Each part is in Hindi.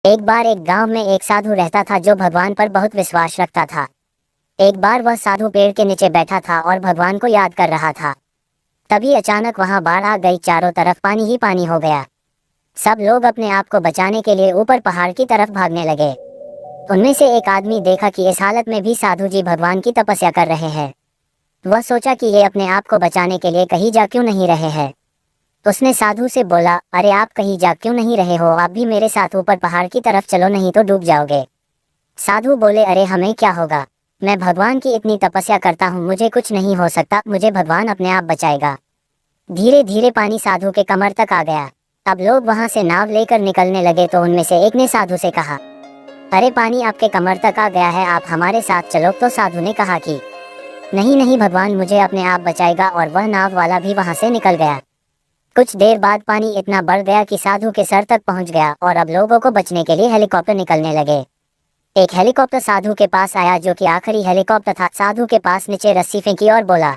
एक बार एक गांव में एक साधु रहता था जो भगवान पर बहुत विश्वास रखता था। एक बार वह साधु पेड़ के नीचे बैठा था और भगवान को याद कर रहा था। तभी अचानक वहां बाढ़ आ गई, चारों तरफ पानी ही पानी हो गया। सब लोग अपने आप को बचाने के लिए ऊपर पहाड़ की तरफ भागने लगे। उनमें से एक आदमी देखा कि इस हालत में भी साधु जी भगवान की तपस्या कर रहे हैं। वह सोचा कि ये अपने आप को बचाने के लिए कहीं जा क्यों नहीं रहे हैं। उसने साधु से बोला, अरे आप कहीं जा क्यों नहीं रहे हो, आप भी मेरे साथ ऊपर पहाड़ की तरफ चलो, नहीं तो डूब जाओगे। साधु बोले, अरे हमें क्या होगा, मैं भगवान की इतनी तपस्या करता हूँ, मुझे कुछ नहीं हो सकता, मुझे भगवान अपने आप बचाएगा। धीरे धीरे पानी साधु के कमर तक आ गया। अब लोग वहां से नाव लेकर निकलने लगे तो उनमें से एक ने साधु से कहा, अरे पानी आपके कमर तक आ गया है, आप हमारे साथ चलो। तो साधु ने कहा कि नहीं नहीं, भगवान मुझे अपने आप बचाएगा, और वह नाव वाला भी वहां से निकल गया। कुछ देर बाद पानी इतना बढ़ गया कि साधु के सर तक पहुंच गया और अब लोगों को बचने के लिए हेलीकॉप्टर निकलने लगे। एक हेलीकॉप्टर साधु के पास आया जो कि आखिरी हेलीकॉप्टर था। साधु के पास नीचे रस्सी फेंकी और बोला,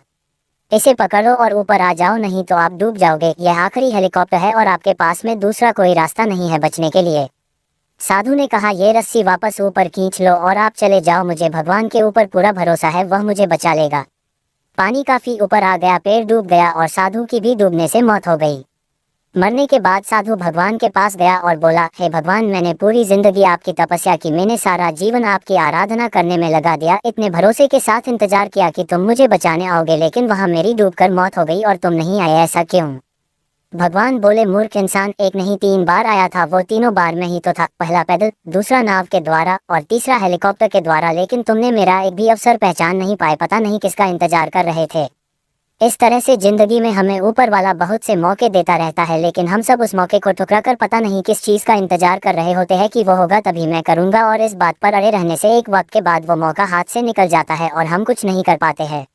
इसे पकड़ो और ऊपर आ जाओ, नहीं तो आप डूब जाओगे। यह आखिरी हेलीकॉप्टर है और आपके पास में दूसरा कोई रास्ता नहीं है बचने के लिए। साधु ने कहा, ये रस्सी वापस ऊपर खींच लो और आप चले जाओ, मुझे भगवान के ऊपर पूरा भरोसा है, वह मुझे बचा लेगा। पानी काफी ऊपर आ गया, पेड़ डूब गया और साधु की भी डूबने से मौत हो गई। मरने के बाद साधु भगवान के पास गया और बोला, हे भगवान, मैंने पूरी जिंदगी आपकी तपस्या की, मैंने सारा जीवन आपकी आराधना करने में लगा दिया, इतने भरोसे के साथ इंतजार किया कि तुम मुझे बचाने आओगे, लेकिन वहां मेरी डूबकर मौत हो गई और तुम नहीं आए, ऐसा क्यों? भगवान बोले, मूर्ख इंसान, एक नहीं 3 बार आया था, वो तीनों बार में ही तो था, पहला पैदल, दूसरा नाव के द्वारा और तीसरा हेलीकॉप्टर के द्वारा, लेकिन तुमने मेरा एक भी अवसर पहचान नहीं पाए, पता नहीं किसका इंतजार कर रहे थे। इस तरह से जिंदगी में हमें ऊपर वाला बहुत से मौके देता रहता है, लेकिन हम सब उस मौके को ठुकरा कर पता नहीं किस चीज का इंतजार कर रहे होते हैं कि वो होगा तभी मैं करूंगा, और इस बात पर अड़े रहने से एक वक्त के बाद वो मौका हाथ से निकल जाता है और हम कुछ नहीं कर पाते हैं।